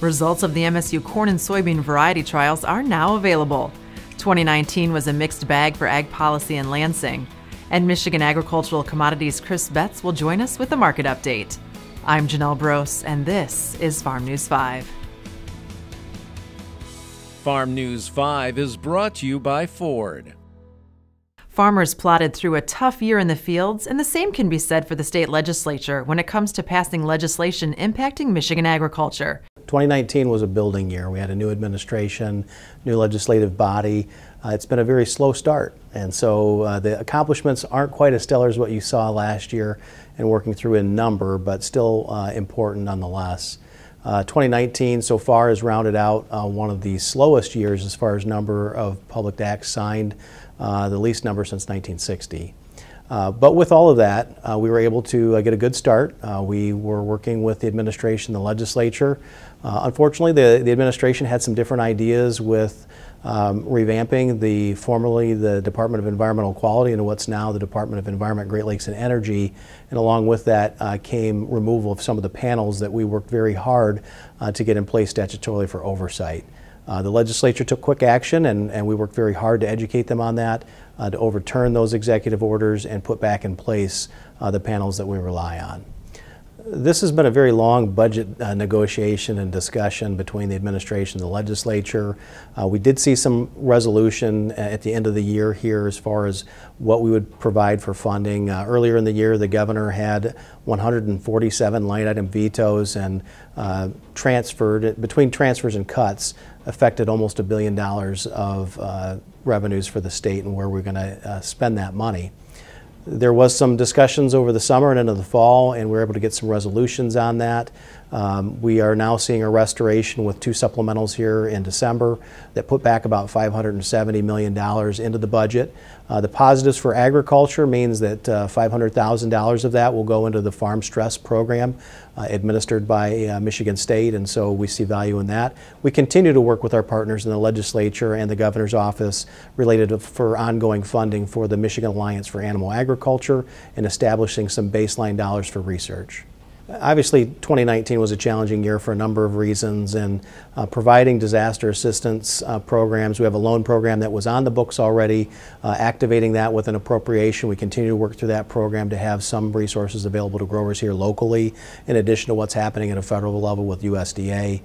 Results of the MSU corn and soybean variety trials are now available. 2019 was a mixed bag for ag policy in Lansing. And Michigan Agricultural Commodities Chris Betts will join us with a market update. I'm Janelle Brose, and this is Farm News 5. Farm News 5 is brought to you by Ford. Farmers plodded through a tough year in the fields, and the same can be said for the state legislature when it comes to passing legislation impacting Michigan agriculture. 2019 was a building year. We had a new administration, new legislative body. It's been a very slow start, and so the accomplishments aren't quite as stellar as what you saw last year and working through in number, but still important nonetheless. 2019 so far has rounded out one of the slowest years as far as number of public acts signed, the least number since 1960. But with all of that, we were able to get a good start. We were working with the administration, the legislature. Unfortunately, the administration had some different ideas with revamping formerly the Department of Environmental Quality into what's now the Department of Environment, Great Lakes and Energy. And along with that came removal of some of the panels that we worked very hard to get in place statutorily for oversight. The legislature took quick action, and we worked very hard to educate them on that, to overturn those executive orders and put back in place the panels that we rely on. This has been a very long budget negotiation and discussion between the administration and the legislature. We did see some resolution at the end of the year here as far as what we would provide for funding. Earlier in the year, the governor had 147 line item vetoes, and between transfers and cuts affected almost $1 billion of revenues for the state and where we're going to spend that money. There was some discussions over the summer and into the fall, and we were able to get some resolutions on that. We are now seeing a restoration with two supplementals here in December that put back about $570 million into the budget. The positives for agriculture means that $500,000 of that will go into the Farm Stress Program administered by Michigan State, and so we see value in that. We continue to work with our partners in the legislature and the governor's office related for ongoing funding for the Michigan Alliance for Animal Agriculture and establishing some baseline dollars for research. Obviously, 2019 was a challenging year for a number of reasons, and providing disaster assistance programs. We have a loan program that was on the books already, activating that with an appropriation. We continue to work through that program to have some resources available to growers here locally, in addition to what's happening at a federal level with USDA.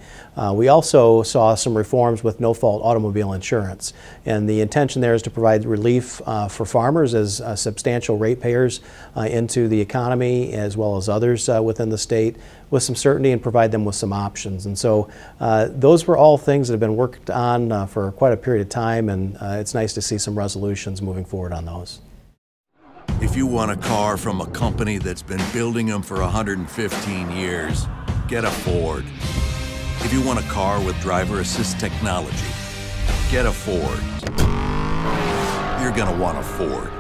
We also saw some reforms with no-fault automobile insurance, and the intention there is to provide relief for farmers as substantial ratepayers into the economy, as well as others within the state, with some certainty and provide them with some options. And so those were all things that have been worked on for quite a period of time, and it's nice to see some resolutions moving forward on those. If you want a car from a company that's been building them for 115 years, get a Ford. If you want a car with driver assist technology, get a Ford. You're gonna want a Ford.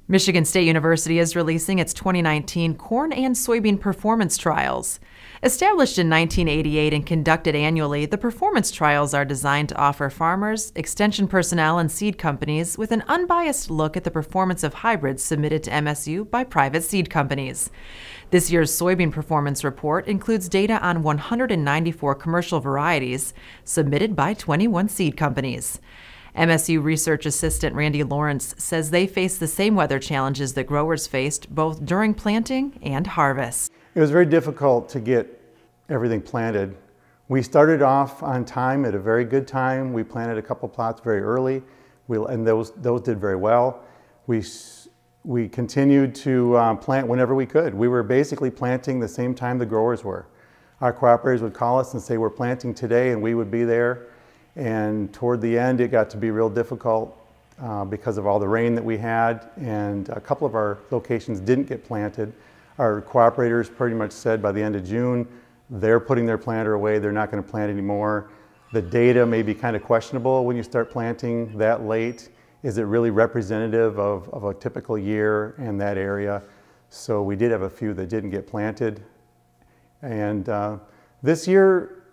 Michigan State University is releasing its 2019 corn and soybean performance trials. Established in 1988 and conducted annually, the performance trials are designed to offer farmers, extension personnel, and seed companies with an unbiased look at the performance of hybrids submitted to MSU by private seed companies. This year's soybean performance report includes data on 194 commercial varieties submitted by 21 seed companies. MSU Research Assistant Randy Lawrence says they face the same weather challenges that growers faced both during planting and harvest. It was very difficult to get everything planted. We started off on time at a very good time. We planted a couple plots very early, and those did very well. We continued to plant whenever we could. We were basically planting the same time the growers were. Our cooperators would call us and say, we're planting today, and we would be there. And toward the end, it got to be real difficult because of all the rain that we had, and a couple of our locations didn't get planted. Our cooperators pretty much said by the end of June, they're putting their planter away, they're not going to plant anymore. The data may be kind of questionable when you start planting that late. Is it really representative of a typical year in that area? So we did have a few that didn't get planted. And this year,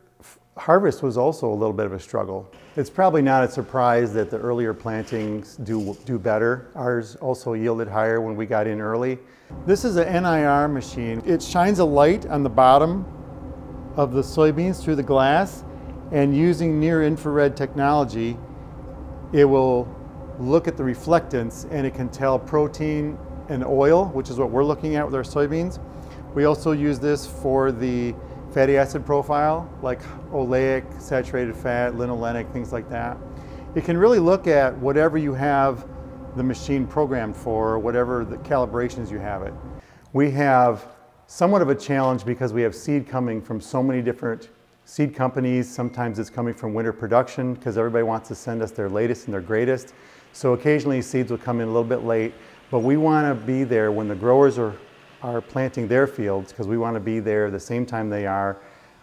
Harvest was also a little bit of a struggle. It's probably not a surprise that the earlier plantings do better. Ours also yielded higher when we got in early. This is an NIR machine. It shines a light on the bottom of the soybeans through the glass, and using near infrared technology, it will look at the reflectance and it can tell protein and oil, which is what we're looking at with our soybeans. We also use this for the fatty acid profile, like oleic, saturated fat, linolenic, things like that. It can really look at whatever you have the machine programmed for, whatever the calibrations you have it. We have somewhat of a challenge because we have seed coming from so many different seed companies. Sometimes it's coming from winter production because everybody wants to send us their latest and their greatest. So occasionally seeds will come in a little bit late, but we want to be there when the growers are planting their fields, because we want to be there the same time they are.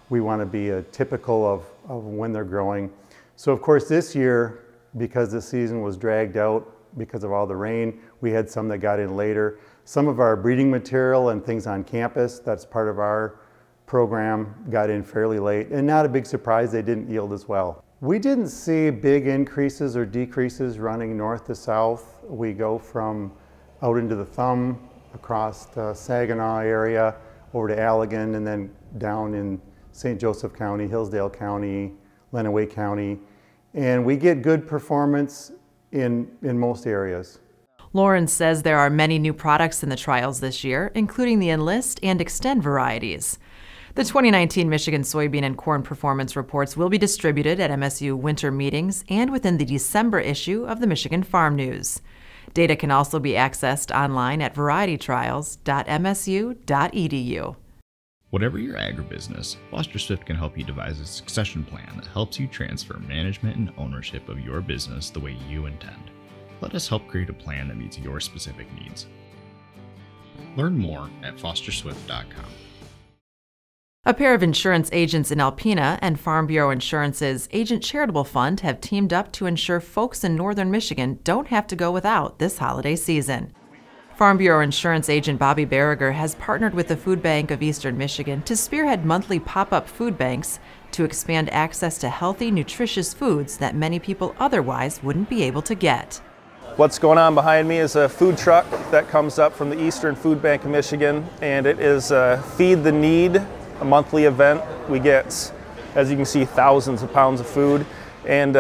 We want to be typical of when they're growing. So of course this year, because the season was dragged out because of all the rain, we had some that got in later. Some of our breeding material and things on campus, that's part of our program, got in fairly late, and not a big surprise they didn't yield as well. We didn't see big increases or decreases running north to south. We go from out into the thumb, across the Saginaw area, over to Allegan, and then down in St. Joseph County, Hillsdale County, Lenawee County. And we get good performance in most areas. Lawrence says there are many new products in the trials this year, including the Enlist and Extend varieties. The 2019 Michigan Soybean and Corn Performance Reports will be distributed at MSU winter meetings and within the December issue of the Michigan Farm News. Data can also be accessed online at varietytrials.msu.edu. Whatever your agribusiness, Foster Swift can help you devise a succession plan that helps you transfer management and ownership of your business the way you intend. Let us help create a plan that meets your specific needs. Learn more at fosterswift.com. A pair of insurance agents in Alpena and Farm Bureau Insurance's Agent Charitable Fund have teamed up to ensure folks in northern Michigan don't have to go without this holiday season. Farm Bureau Insurance agent Bobby Berriger has partnered with the Food Bank of Eastern Michigan to spearhead monthly pop-up food banks to expand access to healthy, nutritious foods that many people otherwise wouldn't be able to get. What's going on behind me is a food truck that comes up from the Eastern Food Bank of Michigan, and it is Feed the Need, a monthly event. We get, as you can see, thousands of pounds of food and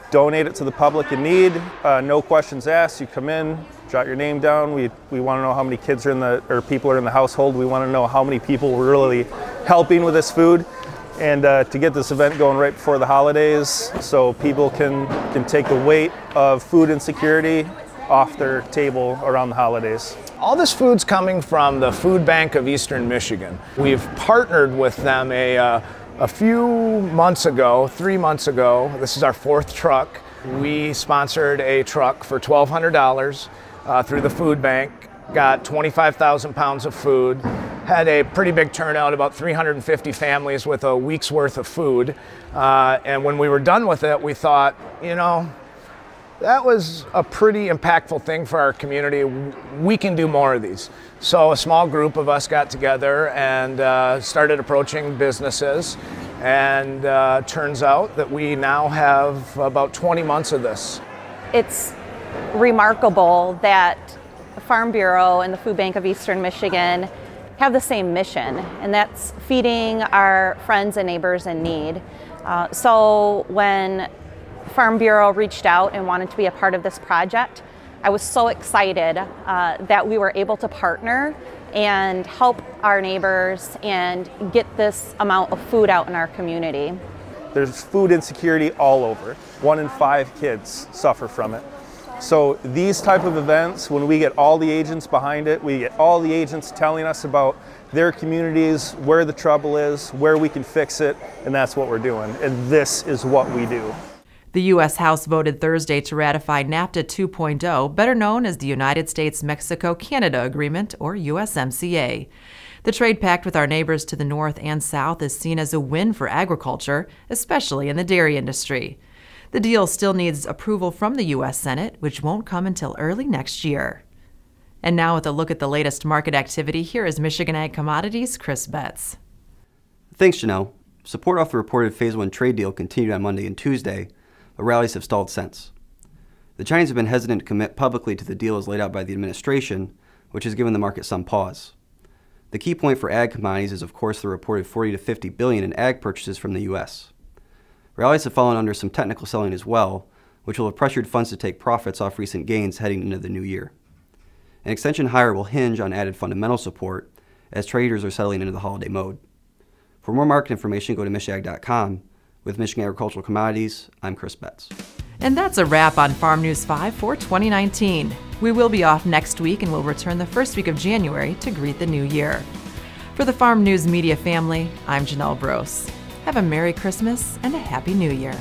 donate it to the public in need. No questions asked. You come in, jot your name down. We want to know how many kids are people are in the household. We want to know how many people we're really helping with this food, and to get this event going right before the holidays so people can take the weight of food insecurity off their table around the holidays. All this food's coming from the Food Bank of Eastern Michigan. We've partnered with them a few months ago, 3 months ago. This is our 4th truck. We sponsored a truck for $1,200 through the food bank, got 25,000 pounds of food, had a pretty big turnout, about 350 families with a week's worth of food. And when we were done with it, we thought, you know, that was a pretty impactful thing for our community. We can do more of these. So a small group of us got together and started approaching businesses, and turns out that we now have about 20 months of this. It's remarkable that the Farm Bureau and the Food Bank of Eastern Michigan have the same mission, and that's feeding our friends and neighbors in need. So when Farm Bureau reached out and wanted to be a part of this project, I was so excited that we were able to partner and help our neighbors and get this amount of food out in our community. There's food insecurity all over. 1 in 5 kids suffer from it. So these type of events, when we get all the agents behind it, we get all the agents telling us about their communities, where the trouble is, where we can fix it, and that's what we're doing. And this is what we do. The U.S. House voted Thursday to ratify NAFTA 2.0, better known as the United States-Mexico-Canada Agreement, or USMCA. The trade pact with our neighbors to the north and south is seen as a win for agriculture, especially in the dairy industry. The deal still needs approval from the U.S. Senate, which won't come until early next year. And now with a look at the latest market activity, here is Michigan Ag Commodities' Chris Betts. Thanks, Janelle. Support off the reported Phase 1 trade deal continued on Monday and Tuesday, but rallies have stalled since. The Chinese have been hesitant to commit publicly to the deal as laid out by the administration, which has given the market some pause. The key point for ag commodities is, of course, the reported $40 to $50 billion in ag purchases from the U.S. Rallies have fallen under some technical selling as well, which will have pressured funds to take profits off recent gains heading into the new year. An extension higher will hinge on added fundamental support as traders are settling into the holiday mode. For more market information, go to michag.com. With Michigan Agricultural Commodities, I'm Chris Betts. And that's a wrap on Farm News 5 for 2019. We will be off next week and will return the first week of January to greet the new year. For the Farm News Media family, I'm Janelle Brose. Have a Merry Christmas and a Happy New Year.